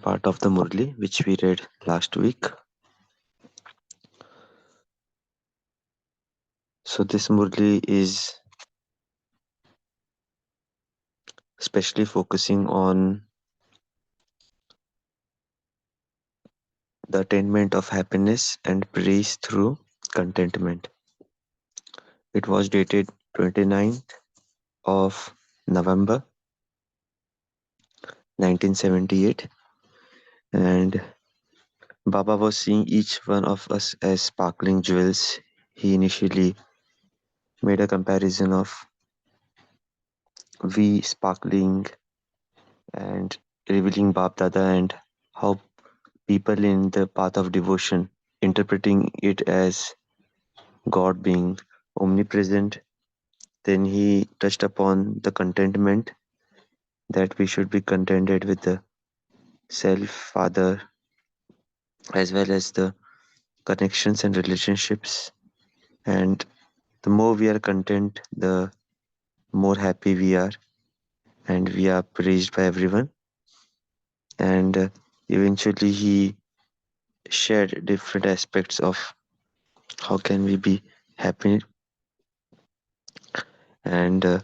second part of the Murli, which we read last week. So this Murli is especially focusing on the attainment of happiness and peace through contentment. It was dated 29th of November 1978, and Baba was seeing each one of us as sparkling jewels. He initially made a comparison of we sparkling and revealing Bab Dada and how people in the path of devotion interpreting it as God being omnipresent. Then he touched upon the contentment, that we should be contented with the self, father, as well as the connections and relationships. And the more we are content, the more happy we are, and we are praised by everyone. And eventually, he shared different aspects of how can we be happy, and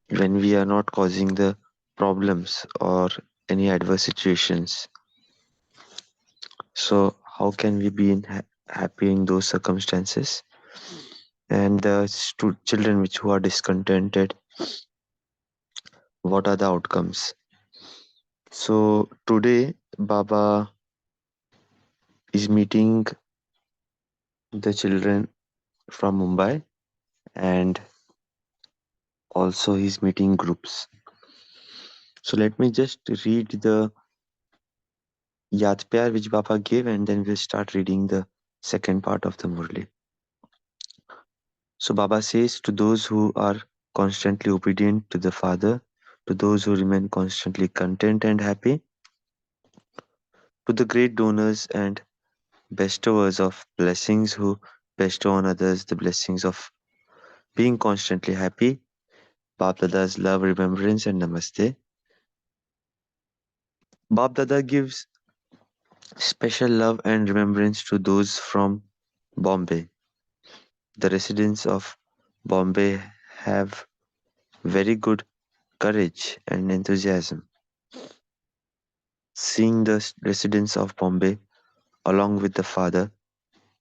when we are not causing the problems or any adverse situations. So how can we be happy in those circumstances? And the children which who are discontented, what are the outcomes? So today Baba is meeting the children from Mumbai, and also he's meeting groups. So let me just read the Yad Pyar which Baba gave, and then we'll start reading the second part of the Murli. So Baba says, to those who are constantly obedient to the Father, to those who remain constantly content and happy, to the great donors and bestowers of blessings who bestow on others the blessings of being constantly happy, Bab Dada's love, remembrance, and namaste. Bab Dada gives special love and remembrance to those from Bombay. The residents of Bombay have very good courage and enthusiasm. Seeing the residents of Bombay along with the Father,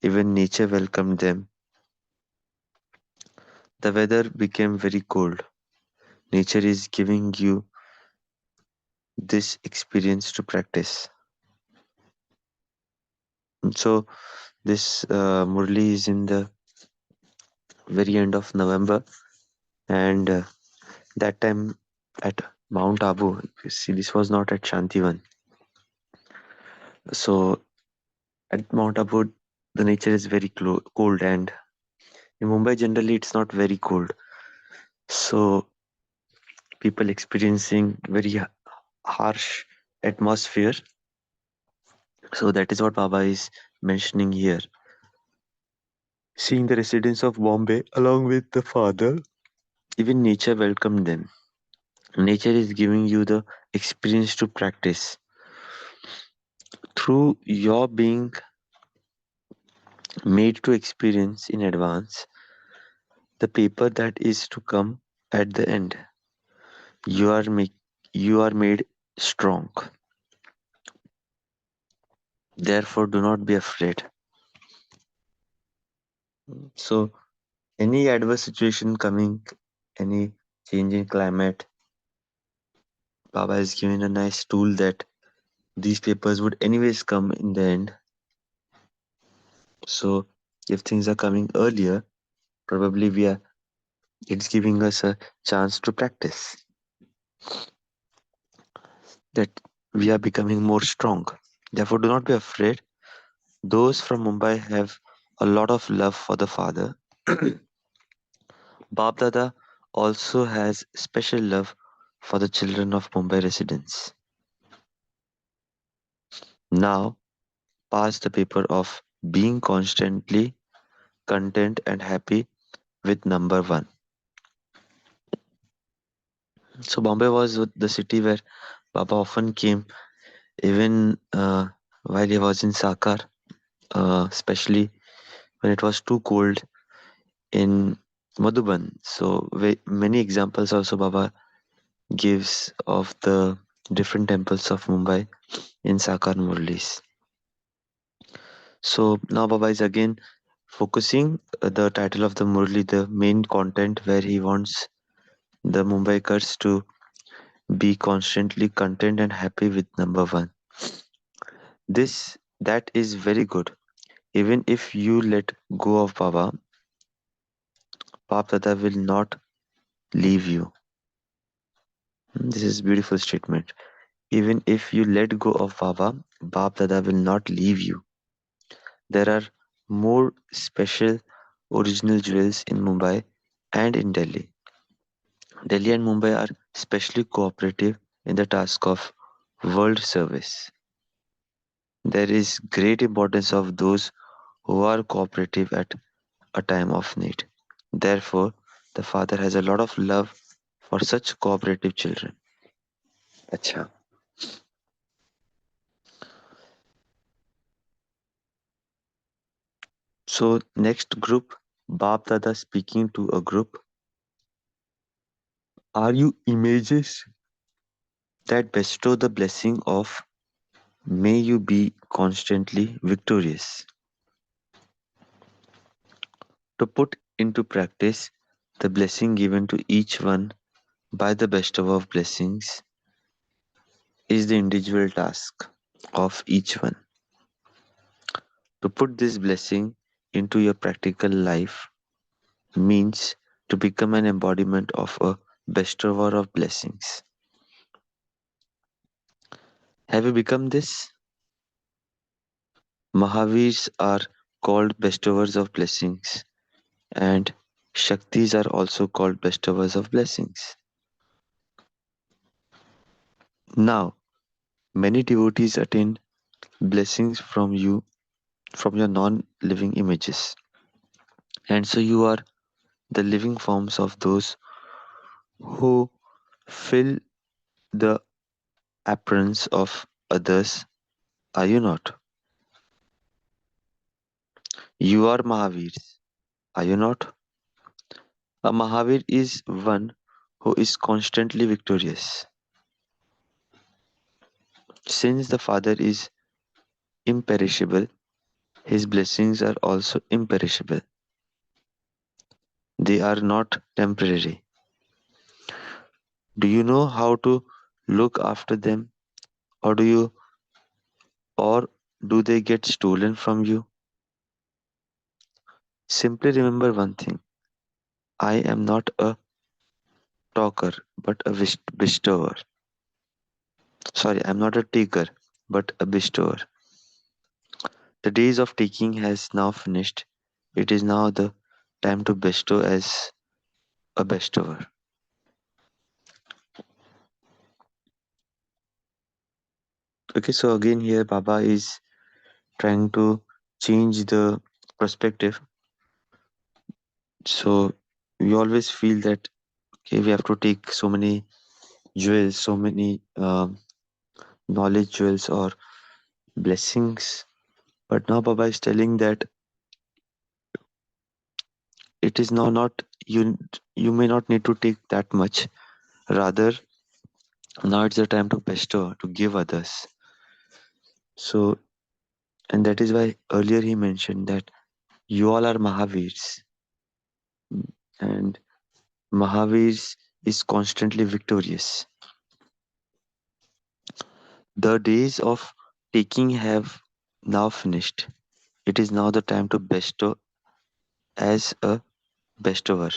even nature welcomed them. The weather became very cold. Nature is giving you this experience to practice. So this Murli is in the very end of November, and that time at Mount Abu. You see, this was not at Shantivan. So at Mount Abu, the nature is very cold, and in Mumbai generally it's not very cold. So people experiencing very harsh atmosphere. So that is what Baba is mentioning here. Seeing the residents of Bombay along with the Father, even nature welcomed them. Nature is giving you the experience to practice. Through your being made to experience in advance the paper that is to come at the end, you are you are made strong. Therefore, do not be afraid. So, any adverse situation coming, any changing climate, Baba is given a nice tool that these papers would anyways come in the end. So, if things are coming earlier, probably it's giving us a chance to practice, that we are becoming more strong. Therefore, do not be afraid. Those from Mumbai have a lot of love for the Father. Bab Dada also has special love for the children of Mumbai residents. Now, pass the paper of being constantly content and happy with number one. So, Bombay was the city where Baba often came even while he was in Sakar, especially when it was too cold in Madhuban. So many examples also Baba gives of the different temples of Mumbai in Sakar Murlis. So now Baba is again focusing the title of the Murli, the main content where he wants the Mumbaikars to be constantly content and happy with number one. That is very good. Even if you let go of Baba, Bap Dada will not leave you. This is beautiful statement. Even if you let go of Baba, Bap Dada will not leave you. There are more special original jewels in Mumbai and in Delhi. Delhi and Mumbai are especially cooperative in the task of world service. There is great importance of those who are cooperative at a time of need. Therefore, the father has a lot of love for such cooperative children. Acha. So next group, Bap Dada speaking to a group. Are you images that bestow the blessing of may you be constantly victorious? To put into practice the blessing given to each one by the bestower of blessings is the individual task of each one. To put this blessing into your practical life means to become an embodiment of a bestower of blessings. Have you become this? Mahavirs are called bestowers of blessings, and Shaktis are also called bestowers of blessings. Now, many devotees attain blessings from your non living images, and so you are the living forms of those who fill the appearance of others, are you not? You are Mahavirs, are you not? A Mahavir is one who is constantly victorious. Since the Father is imperishable, his blessings are also imperishable. They are not temporary. Do you know how to look after them, or or do they get stolen from you? Simply remember one thing. I am not a talker, but a bestower. Sorry, I'm not a taker, but a bestower. The days of taking has now finished. It is now the time to bestow as a bestower. Okay, so again here Baba is trying to change the perspective. So we always feel that okay, we have to take so many jewels, so many knowledge jewels or blessings. But now Baba is telling that it is now not you may not need to take that much. Rather, now it's the time to bestow, to give others. So and that is why earlier he mentioned that you all are Mahavirs and Mahavirs is constantly victorious. The days of taking have now finished. It is now the time to bestow as a bestower.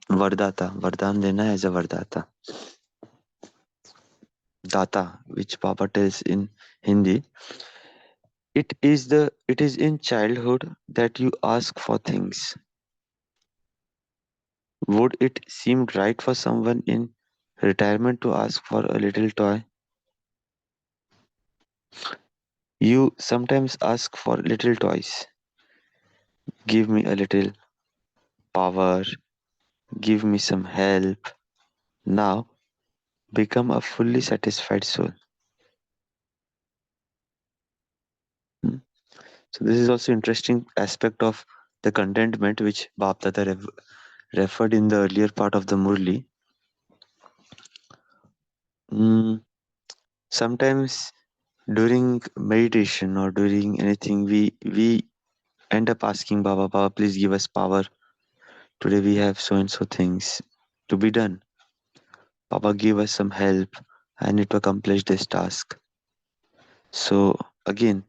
Vardata, Vardhan dena as a Vardata. Data, which Papa tells in Hindi, it is in childhood that you ask for things. Would it seem right for someone in retirement to ask for a little toy? You sometimes ask for little toys. Give me a little power, give me some help. Now, become a fully satisfied soul. Hmm. So this is also interesting aspect of the contentment which Bap Dada referred in the earlier part of the Murli. Mm, sometimes during meditation or during anything, we end up asking Baba, Baba, please give us power. Today we have so and so things to be done. Baba, give us some help. I need to accomplish this task. So again,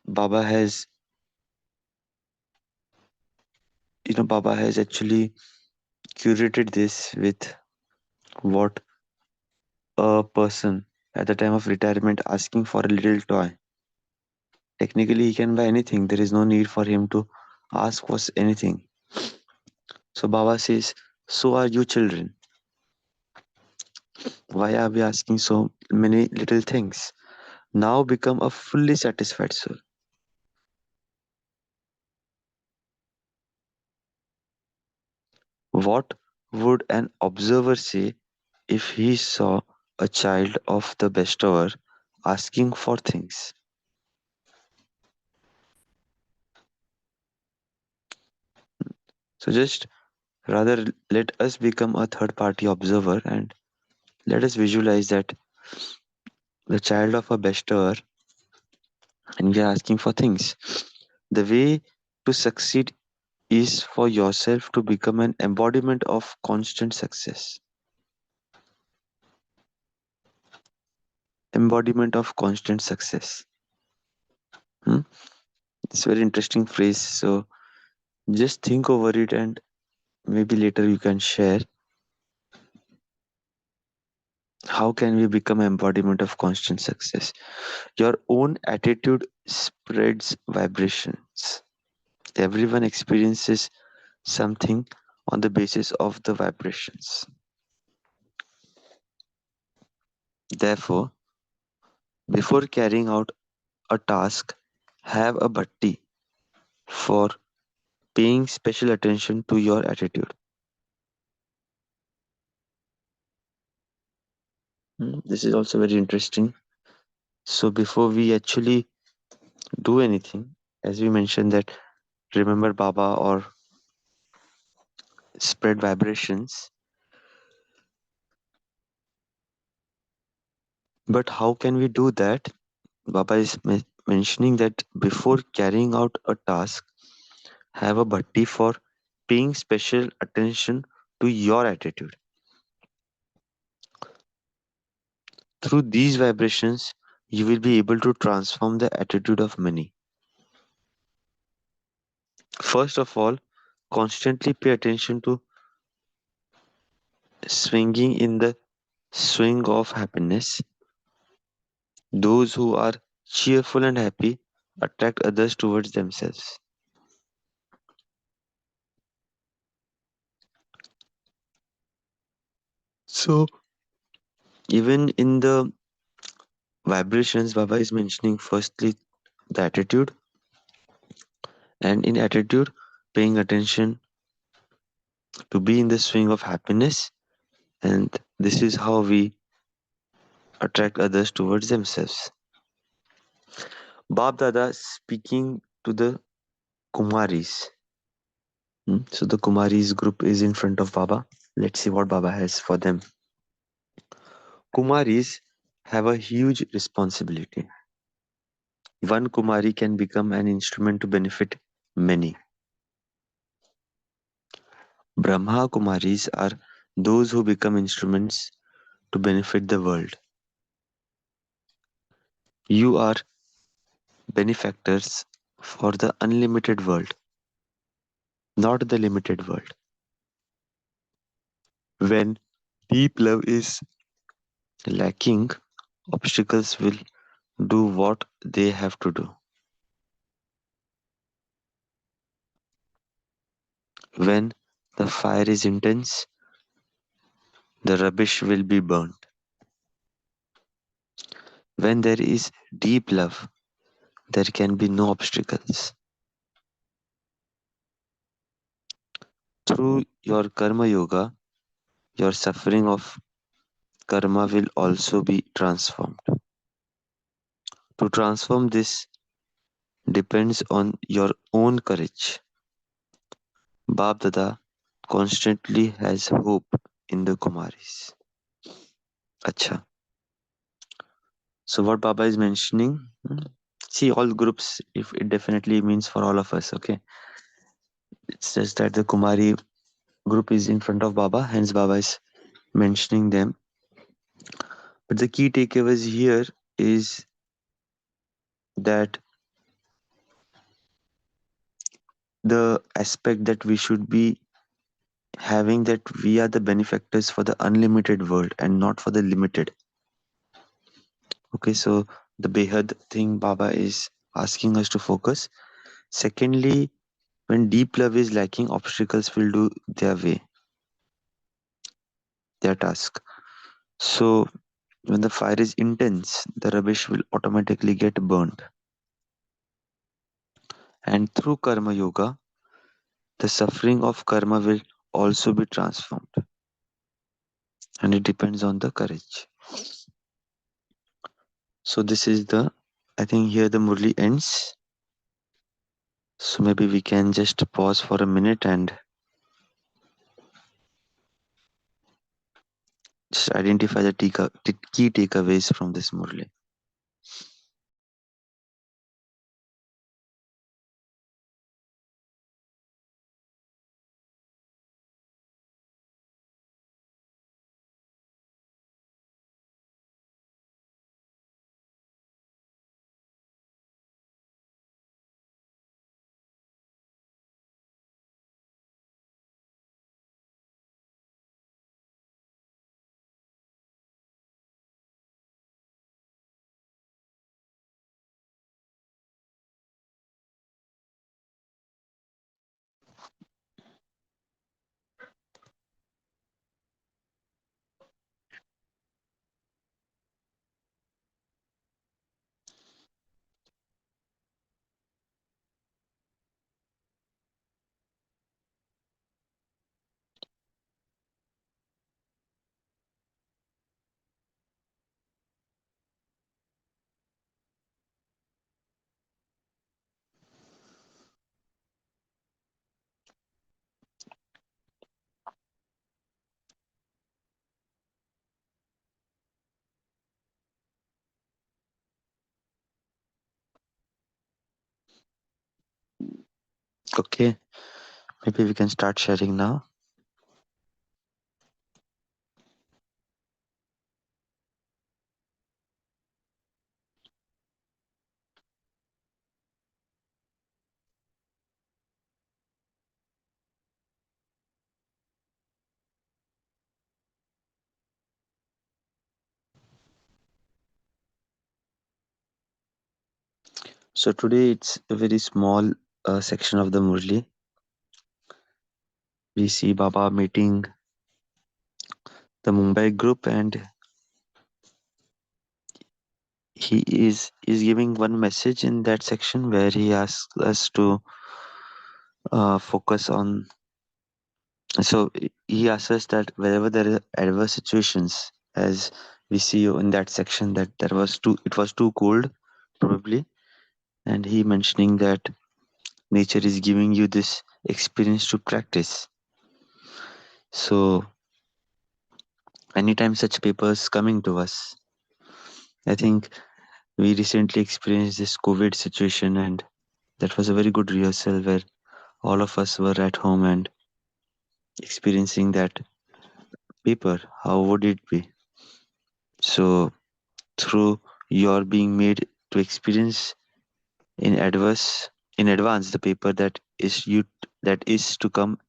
Baba has, Baba has actually curated this with what a person at the time of retirement asking for a little toy. Technically, he can buy anything. There is no need for him to ask for anything. So Baba says, so are you children. Why are we asking so many little things? Now become a fully satisfied soul. What would an observer say if he saw a child of the bestower asking for things? So just rather let us become a third party observer and let us visualize that the child of a bestower and we are asking for things. The way to succeed is for yourself to become an embodiment of constant success. Embodiment of constant success. Hmm? It's a very interesting phrase. So just think over it and maybe later you can share how can we become embodiment of constant success. Your own attitude spreads vibrations. Everyone experiences something on the basis of the vibrations. Therefore, before carrying out a task, have a bhatti for paying special attention to your attitude. This is also very interesting. So before we actually do anything, as we mentioned that remember Baba or spread vibrations, but how can we do that? Baba is mentioning that before carrying out a task, have a bhatti for paying special attention to your attitude. Through these vibrations, you will be able to transform the attitude of many. First of all, constantly pay attention to swinging in the swing of happiness. Those who are cheerful and happy attract others towards themselves. So, even in the vibrations, Baba is mentioning firstly the attitude, and in attitude, paying attention to be in the swing of happiness, and this is how we attract others towards themselves. Bab Dada speaking to the Kumaris. So the Kumaris group is in front of Baba. Let's see what Baba has for them. Kumaris have a huge responsibility. One Kumari can become an instrument to benefit many. Brahma Kumaris are those who become instruments to benefit the world. You are benefactors for the unlimited world, not the limited world. When deep love is lacking, obstacles will do what they have to do. When the fire is intense, the rubbish will be burnt. When there is deep love, there can be no obstacles. Through your karma yoga, your suffering of karma will also be transformed. To transform this depends on your own courage. Bab Dada constantly has hope in the Kumaris. Acha. So what Baba is mentioning, see all groups, if it definitely means for all of us, okay? It's just that the Kumari group is in front of Baba, hence Baba is mentioning them. But the key takeaways here is that the aspect that we should be having, that we are the benefactors for the unlimited world and not for the limited. Okay, so the Behad thing Baba is asking us to focus. Secondly, when deep love is lacking, obstacles will do their way, their task. So when the fire is intense, the rubbish will automatically get burnt. And through Karma Yoga, the suffering of karma will also be transformed. And it depends on the courage. So this is the, I think here the Murli ends. So maybe we can just pause for a minute and just identify the key takeaways from this Murli. Okay, maybe we can start sharing now. So today it's a very small section of the Murli. We see Baba meeting the Mumbai group, and he is giving one message in that section where he asks us to focus on. So he asks us that wherever there are adverse situations, as we see in that section, that it was too cold, probably, and he mentioning that nature is giving you this experience to practice. So anytime such papers coming to us, I think we recently experienced this COVID situation, and that was a very good rehearsal where all of us were at home and experiencing that paper. How would it be? So through your being made to experience in advance the paper that is to come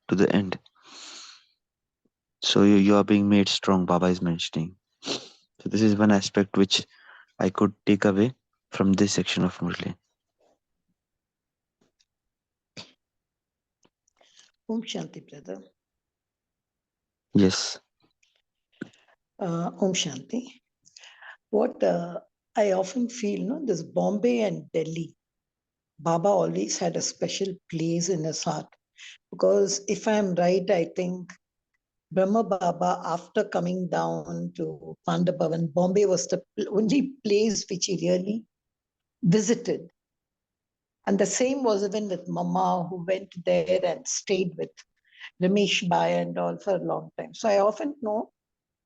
to the end. So you are being made strong, Baba is mentioning. So this is one aspect which I could take away from this section of Murli. Om Shanti, brother. Yes. Om Shanti. What I often feel, no, this Bombay and Delhi, Baba always had a special place in his heart. Because if I'm right, I think Brahma Baba, after coming down to Pandabhavan, Bombay was the only place which he really visited. And the same was even with Mama, who went there and stayed with Ramesh Bai and all for a long time. So I often know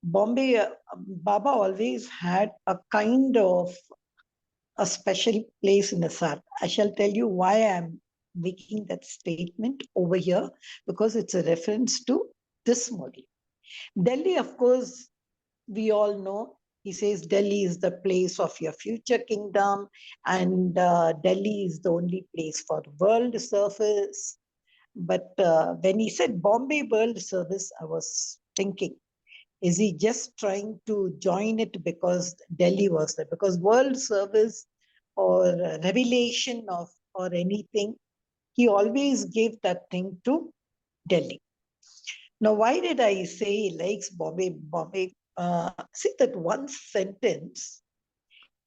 Bombay, Baba always had a kind of a special place in his heart. I shall tell you why I'm making that statement over here, because it's a reference to this model. Delhi, of course, we all know, he says Delhi is the place of your future kingdom, and Delhi is the only place for world service. But when he said Bombay World Service, I was thinking, is he just trying to join it because Delhi was there? Because world service or revelation of or anything, he always gave that thing to Delhi. Now, why did I say he likes Bombay? Bombay. See that one sentence.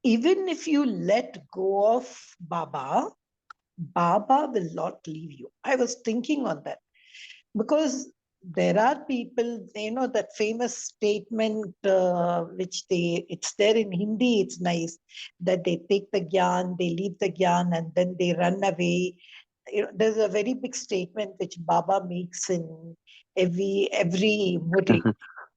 Even if you let go of Baba, Baba will not leave you. I was thinking on that because there are people, that famous statement which it's there in Hindi, it's nice, that they take the gyan, they leave the gyan, and then they run away. There's a very big statement which Baba makes in every Murli.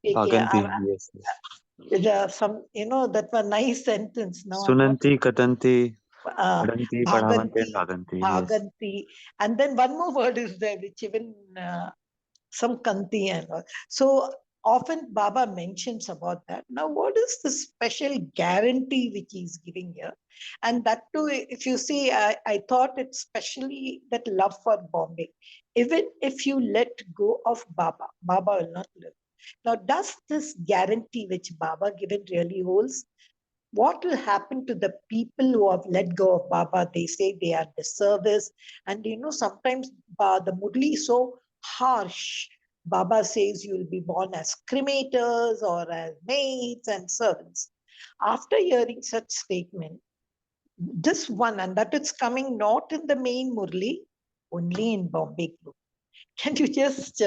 Bhaganti, yes, yes. There are some, that was nice sentence. Now I'm not. Sunanti, Katanti, Uh, Padanti, Padhavanti, and Bhaganti, Bhaganti, yes. Bhaganti, and then one more word is there which even some kanti and all. So often Baba mentions about that. Now, what is the special guarantee which he's giving here? And that too, if you see, I thought it's especially that love for Bombay. Even if you let go of Baba, Baba will not live. Now, does this guarantee which Baba given really holds? What will happen to the people who have let go of Baba? They say they are disservice. And sometimes the Murli is so harsh. Baba says you will be born as cremators or as maids and servants. After hearing such statement, this one, and that it's coming not in the main Murli, only in Bombay group. Can you just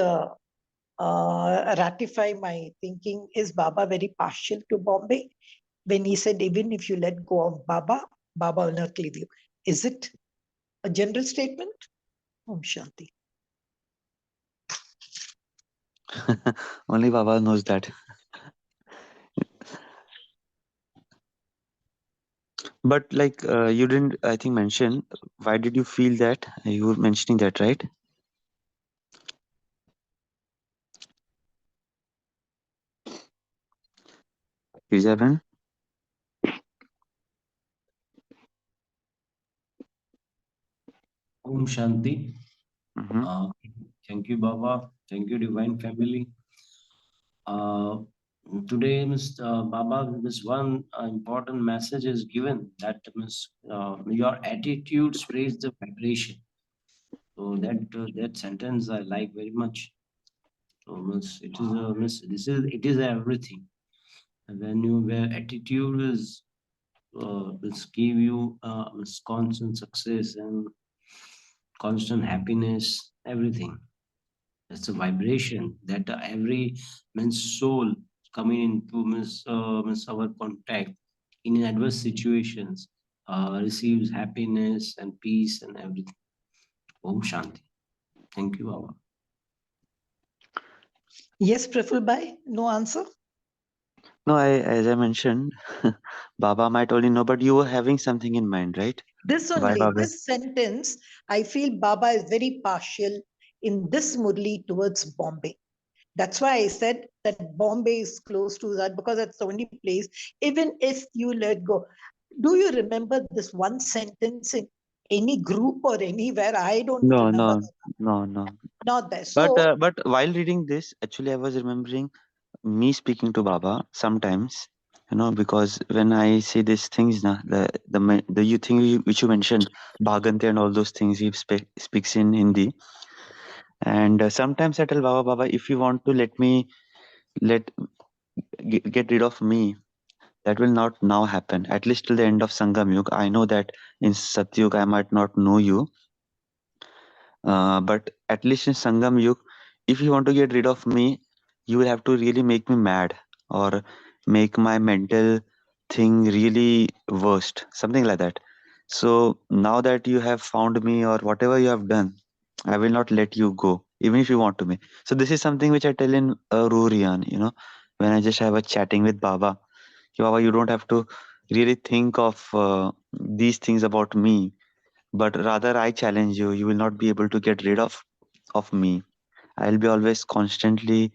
ratify my thinking? Is Baba very partial to Bombay? When he said, even if you let go of Baba, Baba will not leave you. Is it a general statement? Om Shanti. Only Baba knows that. But like you didn't, I think, mention why did you feel that? You were mentioning that, right? Gijavan? Om Shanti. Mm-hmm. Uh, Thank you, Baba. Thank you, Divine Family. Uh, Today, Mr. Baba, this one important message is given that your attitudes raise the vibration. So that sentence I like very much. So it is everything. And when where attitude is give you constant success and constant happiness, everything. That's a vibration that every man's soul coming into our contact in adverse situations receives happiness and peace and everything. Om Shanti. Thank you, Baba. Yes, Praful Bhai, no answer? No, as I mentioned, Baba might only know, but you were having something in mind, right? This Why only, Baba? this sentence, I feel Baba is very partial in this Murli towards Bombay. That's why I said that Bombay is close to that, because that's the only place, even if you let go. Do you remember this one sentence in any group or anywhere? I don't No, remember no, that. no, no. Not there. So, But while reading this, actually, I was remembering me speaking to Baba sometimes. Because when I say these things, na the you thing which you mentioned, Bhagante and all those things, he speaks in Hindi. And sometimes I tell Baba, Baba, if you want to let get rid of me, that will not now happen. At least till the end of Sangam Yuga. I know that in Satyug I might not know you, but at least in Sangam Yuga, if you want to get rid of me, you will have to really make me mad or make my mental thing really worst, something like that. So now that you have found me or whatever you have done, I will not let you go, even if you want to me. So this is something which I tell in Rurian, when I just have a chatting with Baba. "Ki, Baba, you don't have to really think of these things about me, but rather I challenge you. You will not be able to get rid of me. I'll be always constantly,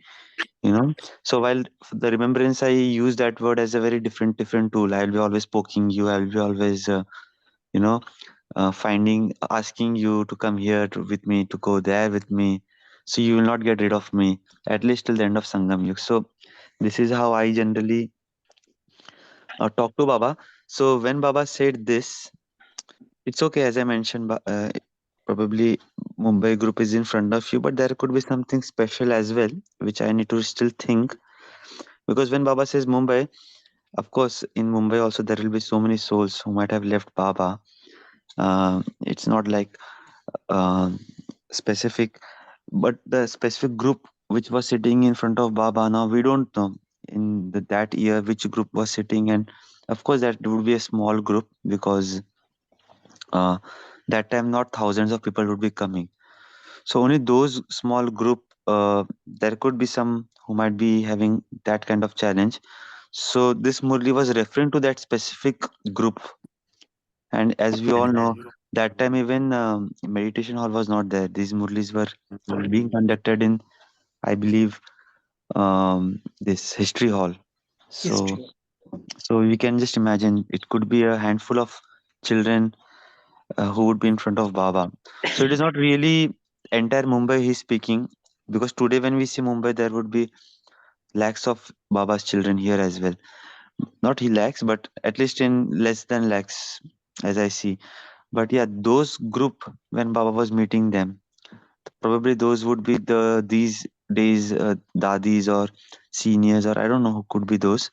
so while the remembrance, I use that word as a very different tool. I'll be always poking you. I'll be always you know asking you to come here with me, to go there with me, so you will not get rid of me, at least till the end of Sangam Yug. So this is how I generally talk to Baba. So when Baba said this, it's okay, as I mentioned, probably Mumbai group is in front of you, but there could be something special as well, which I need to still think. Because when Baba says Mumbai, of course, in Mumbai also there will be so many souls who might have left Baba. It's not like uh, specific, but the specific group which was sitting in front of Baba, now we don't know in that year which group was sitting, and of course that would be a small group because uh, that time not thousands of people would be coming. So only those small group, there could be some who might be having that kind of challenge. So this Murli was referring to that specific group. And as we all know, that time even meditation hall was not there. These Murlis were being conducted in, I believe, this history hall. So, History. so we can just imagine it could be a handful of children who would be in front of Baba. So it is not really entire Mumbai he's speaking, because today when we see Mumbai, there would be lakhs of Baba's children here as well. Not he lakhs, but at least in less than lakhs, as I see. But yeah, those group when Baba was meeting them, probably those would be these days dadis or seniors, or I don't know who could be those.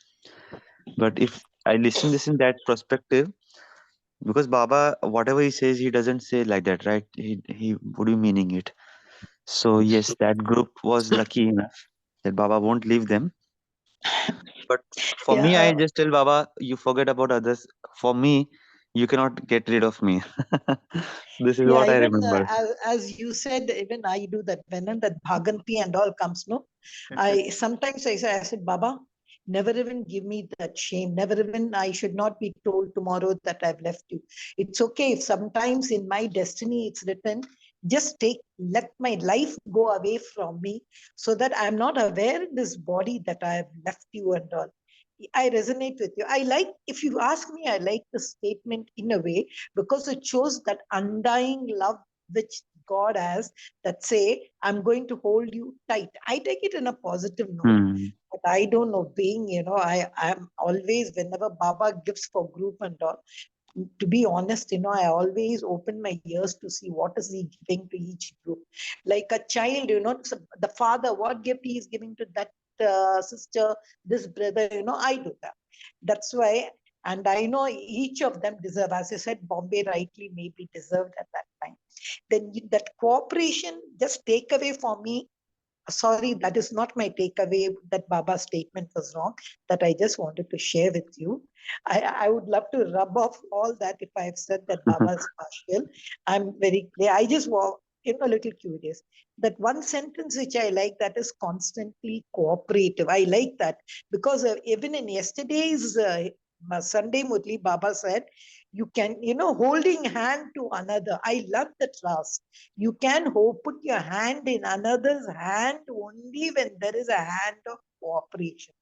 But if I listen this in that perspective, because Baba, whatever he says, he doesn't say like that, right? He would be meaning it. So yes, that group was lucky enough that Baba won't leave them. But for Yeah, me, I just tell Baba, you forget about others. For me, you cannot get rid of me. This is yeah. what I Even remember. as you said, even I do that when that bhaganti and all comes. No, I sometimes I say, I said, Baba, never even give me that shame. Never even I should not be told tomorrow that I've left you. It's okay if sometimes in my destiny it's written. Just let my life go away from me, so that I'm not aware in this body that I have left you and all. I resonate with you. I like, if you ask me, I like the statement in a way because it shows that undying love which God has, that say, I'm going to hold you tight. I take it in a positive note. Hmm. But I don't know, I'm always, whenever Baba gives for group and all, to be honest, I always open my ears to see what is he giving to each group. Like a child, so the father, what gift he is giving to that sister, this brother, I do that. That's why, and I know each of them deserve, as I said, Bombay rightly maybe deserved at that time. Then that cooperation just take away for me. Sorry, that is not my takeaway. That Baba's statement was wrong. That I just wanted to share with you. I would love to rub off all that if I've said that Baba is partial. I'm very clear. I just was, a little curious. That one sentence which I like, that is constantly cooperative. I like that because even in yesterday's Sunday, Murli, Baba said, you can, holding hand to another. I love the trust. You can put your hand in another's hand only when there is a hand of cooperation.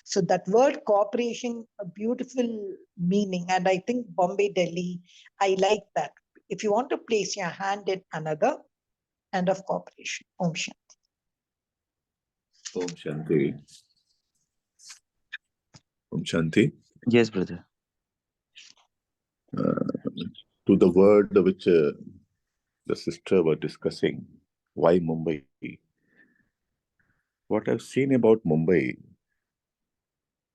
So that word cooperation, a beautiful meaning. And I think Bombay, Delhi, I like that. If you want to place your hand in another, and of cooperation. Om Shanti. Om Shanti. Om Shanti. Yes, brother. To the word which the sister were discussing, why Mumbai? What I've seen about Mumbai,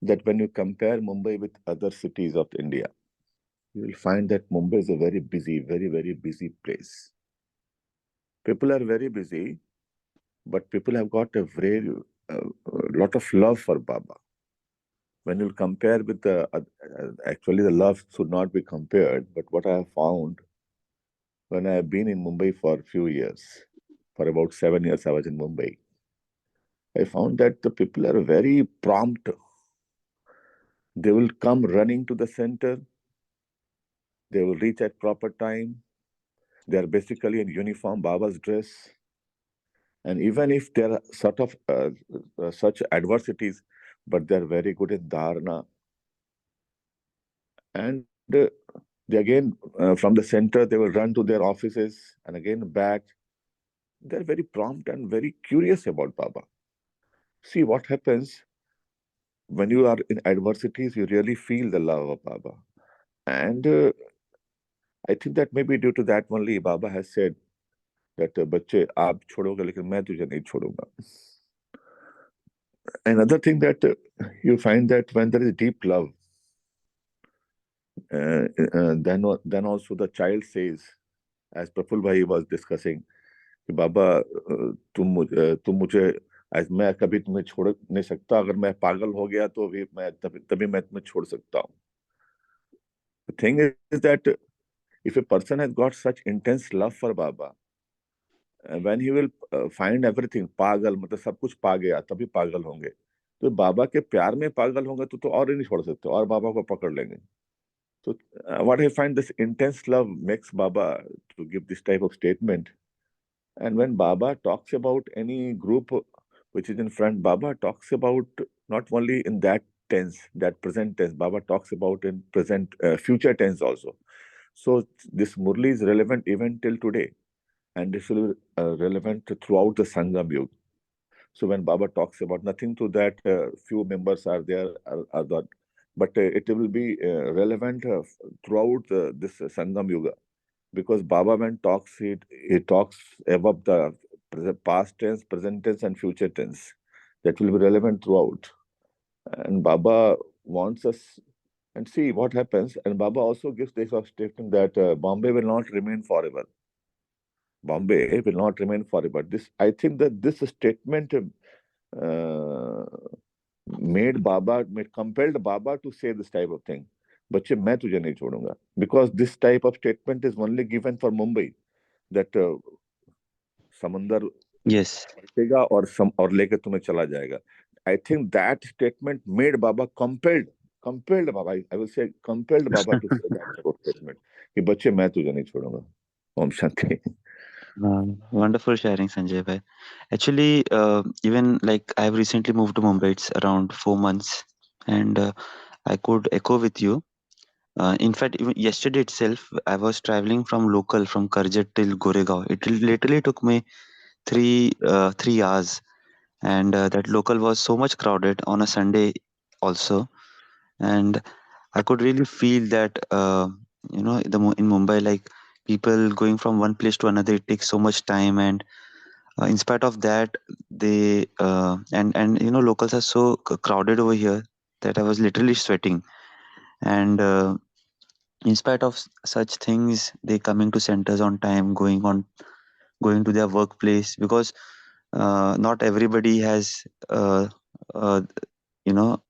that when you compare Mumbai with other cities of India, you will find that Mumbai is a very busy, very, very busy place. People are very busy, but people have got a very lot of love for Baba. When you compare with the, actually the love should not be compared, but what I have found when I have been in Mumbai for a few years, for about 7 years I was in Mumbai, I found that the people are very prompt. They will come running to the center. They will reach at proper time. They are basically in uniform, Baba's dress. And even if there are sort of such adversities, but they are very good in dharana. And they again, from the center, they will run to their offices and again back. They're very prompt and very curious about Baba. See what happens when you are in adversities, you really feel the love of Baba. And I think that maybe due to that only Baba has said that बच्चे आप छोड़ोगे लेकिन मैं तुझे नहीं छोड़ूंगा. Another thing that you find that when there is deep love, then also the child says, as Praful Bhai was discussing, कि बाबा तुम मुझे मैं कभी तुम्हें छोड़ नहीं सकता, अगर मैं पागल हो गया तो भी मैं तभी मैं तुम्हें छोड़ सकता हूँ. The thing is that if a person has got such intense love for Baba, when he will find everything, पागल मतलब सब कुछ पा गया तभी पागल होंगे. तो बाबा के प्यार में पागल होंगे तो और ही नहीं छोड़ सकते और बाबा को पकड़ लेंगे. So what I find, this intense love makes Baba to give this type of statement. And when Baba talks about any group which is in front, Baba talks about not only in that tense, that present tense, Baba talks about in present, future tense also. So this Murli is relevant even till today. And this will be relevant throughout the Sangam Yuga. So when Baba talks about nothing to that, few members are there, but it will be relevant throughout this Sangam Yuga. Because Baba when talks, he talks above the past tense, present tense and future tense. That will be relevant throughout. And Baba wants us, and see what happens. And Baba also gives this statement that Bombay will not remain forever. Bombay will not remain forever. This, I think that this statement compelled Baba to say this type of thing. बच्चे मैं तुझे नहीं छोड़ूंगा. Because this type of statement is only given for Mumbai, that समंदर Yes. पलटेगा और लेके तुम्हें चला जाएगा. I think that statement made Baba compelled Baba, I will say compelled Baba to say that type of statement कि बच्चे मैं तुझे नहीं छोड़ूंगा. Om Shanti. Wonderful sharing, Sanjay bhai. Actually, even like I've recently moved to Mumbai. It's around 4 months, and I could echo with you. In fact, even yesterday itself, I was traveling from local from Karjat till Goregaon. It literally took me 3 hours, and that local was so much crowded on a Sunday also, and I could really feel that in Mumbai, like people going from one place to another, it takes so much time, and in spite of that, they and locals are so crowded over here that I was literally sweating, and in spite of such things, they coming to centers on time, going to their workplace, because not everybody has uh, you know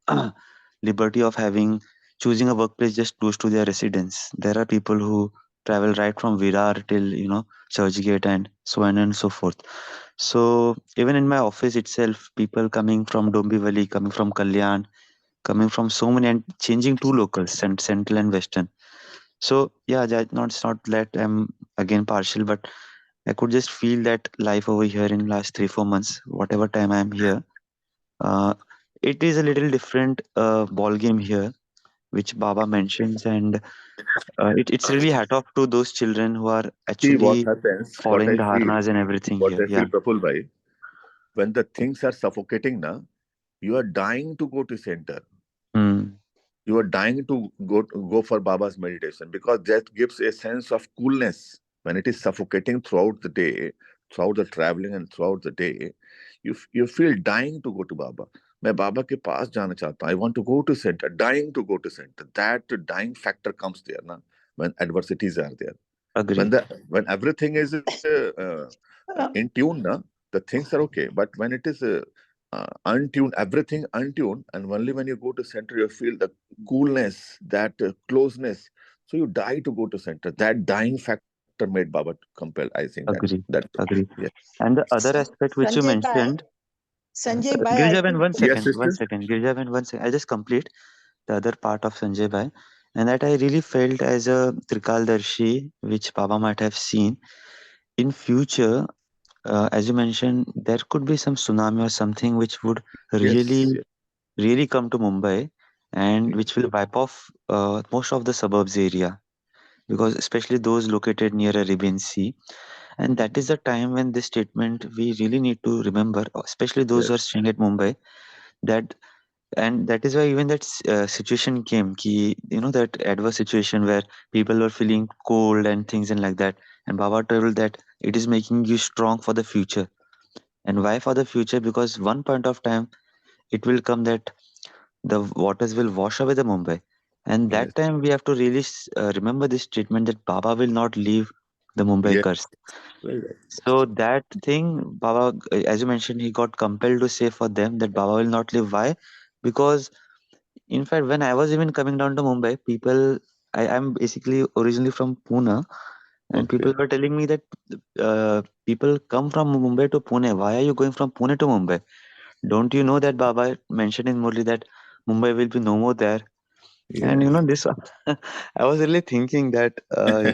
liberty of having choosing a workplace just close to their residence. There are people who travel right from Virar till Churchgate and so on and so forth. So even in my office itself, people coming from Dombivali, coming from Kalyan, coming from so many, and changing two locals, central and western. So yeah, it's not that I'm again partial, but I could just feel that life over here in last 3-4 months, whatever time I'm here. Uh, it is a little different ball game here, which Baba mentions, and it's really hat off to those children who are See what actually happens, following dharnas and everything here. Yeah. Praful Bhai, when the things are suffocating now, you are dying to go to center. Mm. You are dying to go for Baba's meditation, because that gives a sense of coolness. When it is suffocating throughout the day, throughout the traveling and throughout the day, you feel dying to go to Baba. मैं बाबा के पास जाना चाहता हूँ. I want to go to center, dying to go to center. That dying factor comes there now when adversities are there. Agree. When everything is in tune, na, the things are okay. But when it is untuned, everything untuned, and only when you go to center you feel the coolness, that closeness. So you die to go to center. That dying factor made Baba compelled. I think Agree. that Agree. yes, And the other aspect which you Sanjay Bhai, mentioned, Sanjay Bhai, I Girjavan, think one yes, second, sister. one second, Girjavan, one second. I just complete the other part of Sanjay Bhai, and that I really felt as a Trikaldarshi, which Baba might have seen in future. As you mentioned, there could be some tsunami or something which would Yes, really, really come to Mumbai, and yes, which will wipe off most of the suburbs area, because especially those located near Arabian Sea. And that is the time when this statement we really need to remember, especially those who are yes, staying at Mumbai, that and that is why even that situation came, ki, that adverse situation where people were feeling cold and things and like that. And Baba told that it is making you strong for the future. And why for the future? Because one point of time it will come that the waters will wash away the Mumbai. And yes, that time we have to really remember this statement that Baba will not leave the Mumbai yes. curse. Very right. So that thing, Baba, as you mentioned, he got compelled to say for them that Baba will not leave. Why? Because in fact, when I was even coming down to Mumbai, people, I'm basically originally from Pune, and Okay. people were telling me that people come from Mumbai to Pune. Why are you going from Pune to Mumbai? Don't you know that Baba mentioned in Murli that Mumbai will be no more there? And Yes. this, I was really thinking that uh,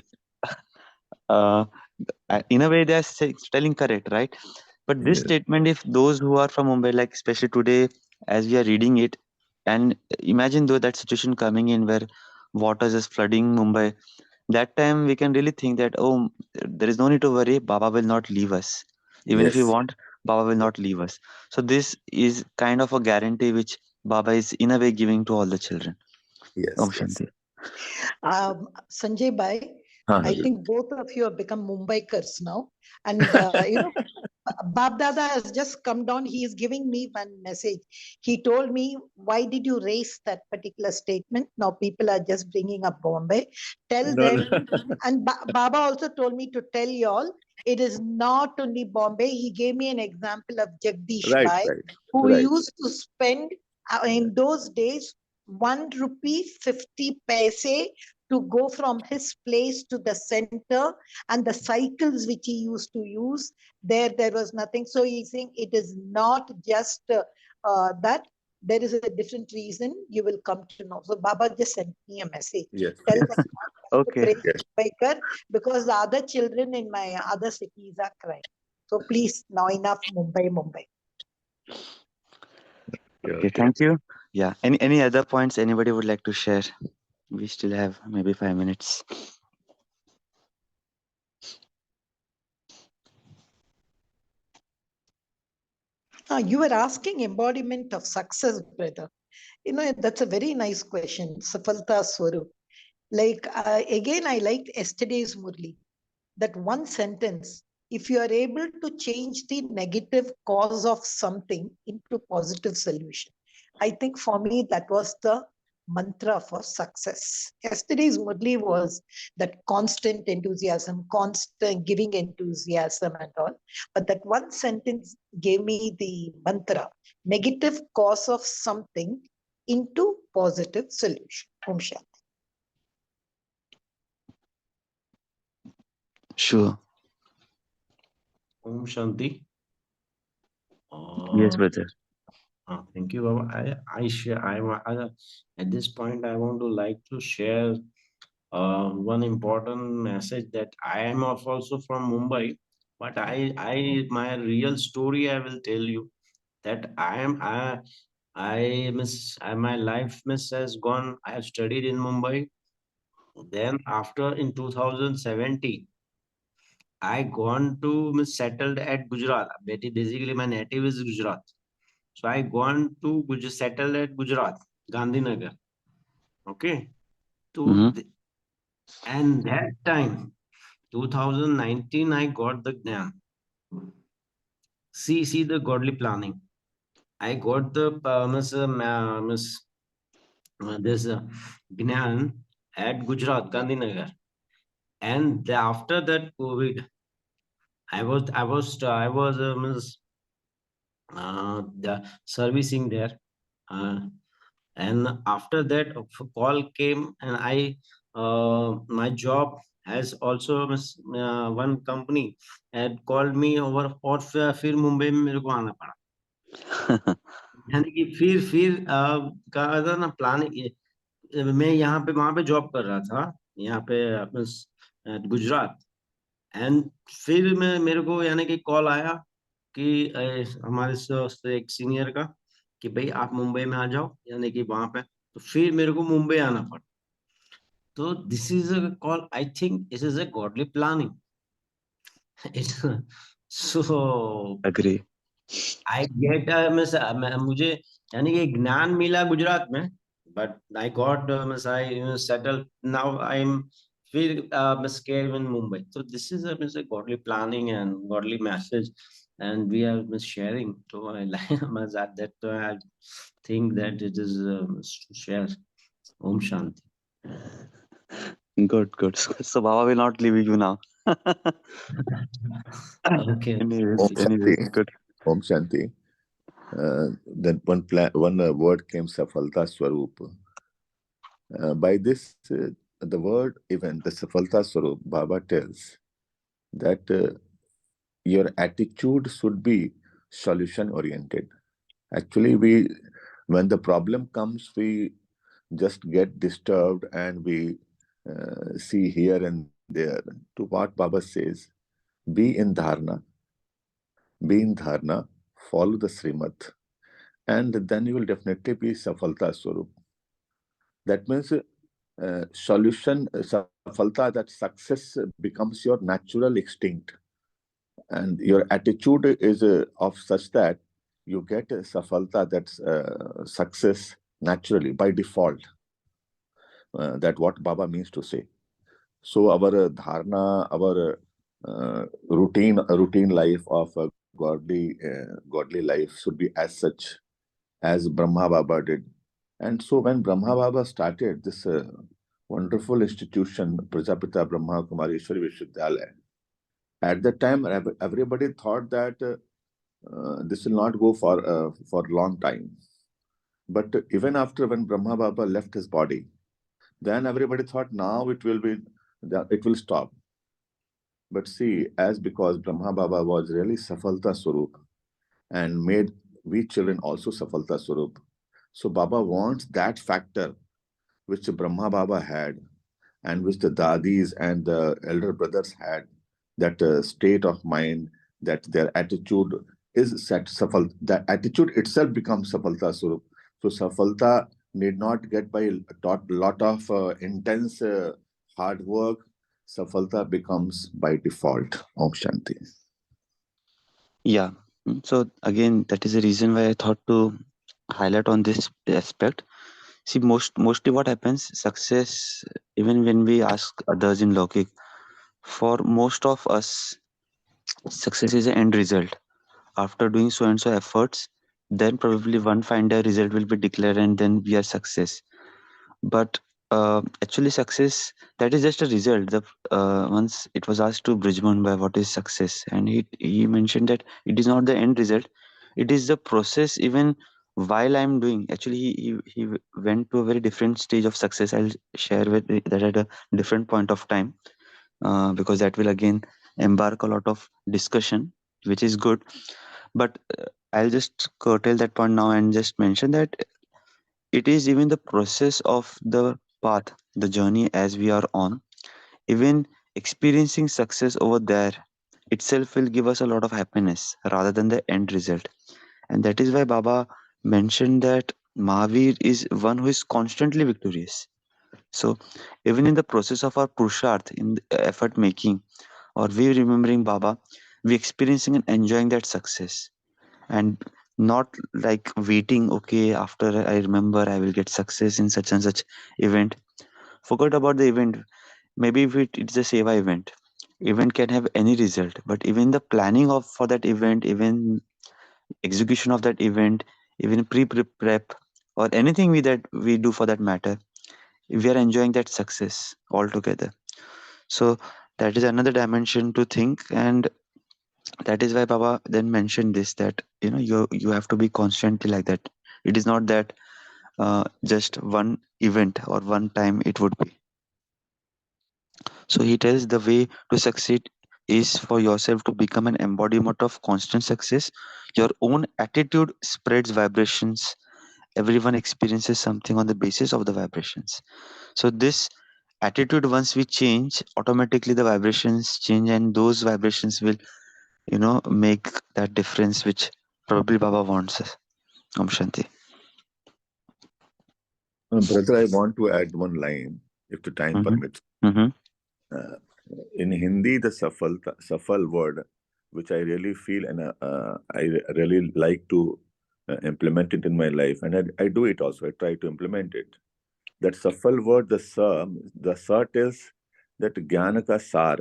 in a way they are telling correct, right? But this Yes. statement, if those who are from Mumbai, like especially today, as we are reading it, and imagine though that situation coming in where waters is flooding Mumbai, that time we can really think that, oh, there is no need to worry, Baba will not leave us. Even if we Yes. want, Baba will not leave us. So this is kind of a guarantee which Baba is in a way giving to all the children. Yes. Om Yes. Shanti. Sanjay Bhai, Haan, I Hazrat. think both of you have become Mumbaikars now. And, Bab Dada has just come down. He is giving me one message. He told me, why did you raise that particular statement? Now people are just bringing up Bombay. Tell No, no. them. And Baba also told me to tell you all, it is not only Bombay. He gave me an example of Jagdish Right. Bhai, Right. who Right. used to spend in those days 1 rupee 50 paise to go from his place to the center, and the cycles which he used to use, there was nothing. So he's saying it is not just that, there is a different reason, you will come to know. So Baba just sent me a message. Yes. Tell Yes. them not to Okay. praise Yes. Mumbaikar, because the other children in my other cities are crying. So please, now enough Mumbai, Mumbai. Okay. Okay. Thank you. Yeah. Any other points anybody would like to share? We still have maybe 5 minutes. You were asking embodiment of success, brother. That's a very nice question. Safalta Swarup. Like, again, I liked yesterday's Murli. That one sentence, if you are able to change the negative cause of something into positive solution, I think for me that was the mantra for success. Yesterday's Murli was that constant enthusiasm, constant giving enthusiasm and all. But that one sentence gave me the mantra, negative cause of something into positive solution. Om Shanti. Sure. Om Shanti. Yes, brother. Thank you, Baba. I share. At this point, I want to like to share one important message that I am also from Mumbai, but my real story I will tell you that I miss my life miss has gone. I have studied in Mumbai. Then after in 2017, I gone to miss settled at Gujarat. Basically, my native is Gujarat. So I gone to settled at Gujarat, Gandhinagar. Okay. Mm-hmm. And that time, 2019, I got the Gnan. See the godly planning. I got the this Gnan at Gujarat, Gandhinagar. And after that COVID, I was the servicing there. And after that, a call came, and my job has also one company had called me over, और फिर मुंबई में मेरे को आना पड़ा. यानी कि फिर कहा था ना प्लानिंग, मैं यहाँ पे वहां पे जॉब कर रहा था, यहाँ पे गुजरात. एंड फिर मेरे को यानी कि कॉल आया कि हमारे से एक सीनियर का कि भाई आप मुंबई में आ जाओ, यानी कि वहां पे. तो फिर मेरे को मुंबई आना पड़ा. तो this is a call, I think this is a godly planning. So Agree. I get, मुझे यानी कि ज्ञान मिला गुजरात में, but I got I settle now, I am फिर scare in Mumbai. So this is a godly planning and godly message, and we are sharing. So I like that I think that it is to share. Om Shanti. Good, good. So Baba will not leave you now. Okay. Anyways, anyways, good. Om Shanti. Then one word came, Safalta Swarup. By this, the word, even the Safalta Swarup, Baba tells that your attitude should be solution oriented. Actually, when the problem comes, we just get disturbed and we see here and there. To what Baba says, be in dharna, follow the Srimad, and then you will definitely be Safalta Swarup. That means Safalta, that success becomes your natural instinct, and your attitude is of such that you get Safalta, that's success naturally by default. That what Baba means to say. So our dharna, our routine life of a godly life should be as such as Brahma Baba did. And so when Brahma Baba started this wonderful institution, Prajapita Brahma Kumaris Vishwavidyalaya, at that time everybody thought that this will not go for a long time. But even after, when Brahma Baba left his body, then everybody thought now it will stop. But see, as because Brahma Baba was really Safalta Swarup and made we children also Safalta Swarup, so Baba wants that factor which Brahma Baba had and which the Dadis and the elder brothers had, that state of mind, that their attitude is set Safal. That attitude itself becomes Safalta Swarup. So Safalta need not get by a lot of intense hard work. Safalta becomes by default. Om Shanti. Yeah. So again, that is the reason why I thought to highlight on this aspect. See, mostly what happens, success, even when we ask others in Lokik, for most of us, success is an end result. After doing so and so efforts, then probably one final result will be declared and then we are success. But actually success, that is just a result. Once it was asked to Bridgman by what is success, and he mentioned that it is not the end result, it is the process. Even while I'm doing, actually he went to a very different stage of success. I'll share with that at a different point of time, because that will again embark a lot of discussion, which is good. But I'll just curtail that point now and just mention that it is even the process of the path, the journey as we are on. Even experiencing success over there itself will give us a lot of happiness rather than the end result. And that is why Baba mentioned that Mahavir is one who is constantly victorious. So even in the process of our purusharth, in the effort making, or we remembering Baba, we experiencing and enjoying that success, and not like waiting, okay, after I remember I will get success in such and such event. Forget about the event. Maybe if it's a seva event can have any result, but even the planning of for that event, even execution of that event, even prep or anything that we do for that matter, we are enjoying that success altogether. So that is another dimension to think. And That is why Baba then mentioned this, that you have to be constantly like that. It is not that just one event or one time it would be. So he tells the way to succeed is for yourself to become an embodiment of constant success. Your own attitude spreads vibrations. Everyone experiences something on the basis of the vibrations. So this attitude, once we change, automatically the vibrations change, and those vibrations will make that difference which probably Baba wants us. Om Shanti. Brother, I want to add one line, if the time Mm-hmm. permits. Mm-hmm. Uh, in Hindi, the safal word, which I really feel and I really like to implement it in my life, and I do it also. I try to implement it. That safal word, the sa tells that jnana ka sar,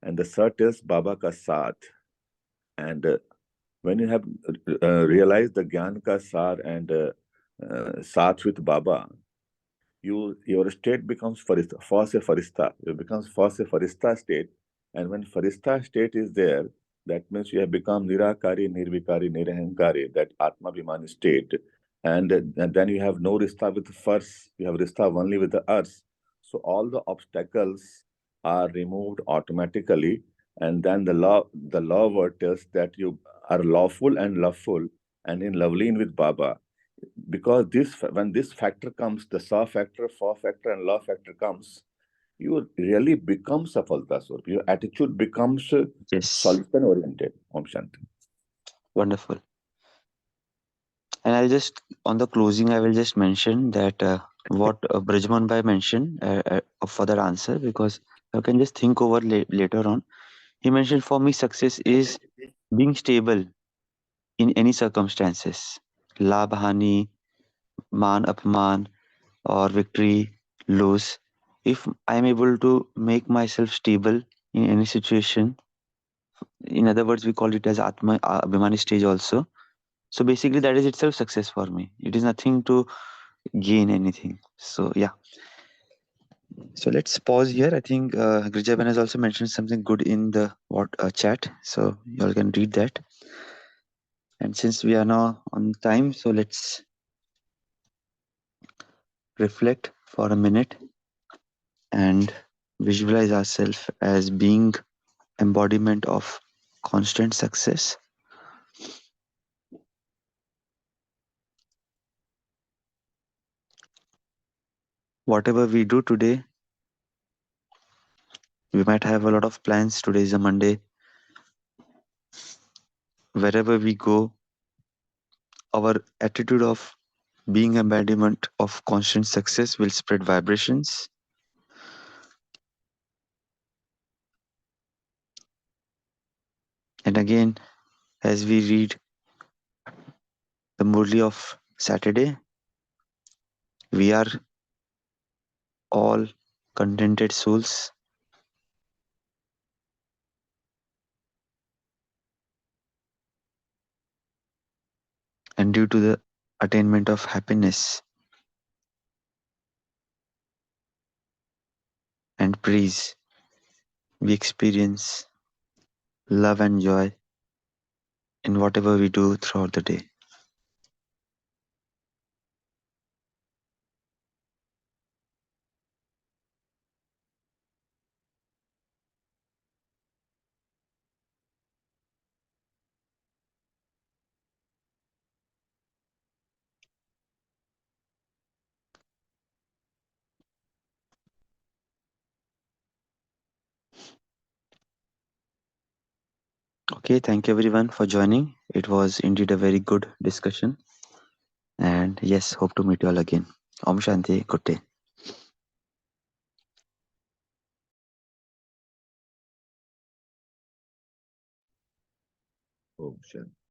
and the sa tells Baba ka saath. And when you have realized the jnana ka sar and saath with Baba, your state becomes farista, false farista. It becomes false farista state, and when farista state is there, that means you have become nirakari, nirvikari, nirahankari, that atma bhimani state, and then you have no rista with first. You have rista only with the earth. So all the obstacles are removed automatically, and then the law word tells that you are lawful and loveful, and in loveline with Baba, because when this factor comes, the saw factor, for factor, and law factor comes, you really become safalta swarup. Your attitude becomes Yes. solution oriented. Om Shanti. Wonderful. And I'll just, on the closing, I will just mention that what Brajman Bhai mentioned for that answer, because you can just think over later on. He mentioned, for me, success is being stable in any circumstances. Labh, hani, maan, apman, or victory, lose. If I am able to make myself stable in any situation, in other words, we call it as Atma Abhimani stage also. So basically, that is itself success for me. It is nothing to gain anything. So yeah. So let's pause here. I think Grijaban has also mentioned something good in the chat. So you all can read that. And since we are now on time, so let's reflect for a minute and visualize ourselves as being embodiment of constant success. Whatever we do today, we might have a lot of plans. Today is a Monday. Wherever we go, our attitude of being embodiment of constant success will spread vibrations. And again, as we read the Murli of Saturday, we are all contented souls, and due to the attainment of happiness and praise, we experience love and joy in whatever we do throughout the day. Okay, thank you everyone for joining. It was indeed a very good discussion. And yes, hope to meet you all again. Om Shanti, good day. Om Shanti.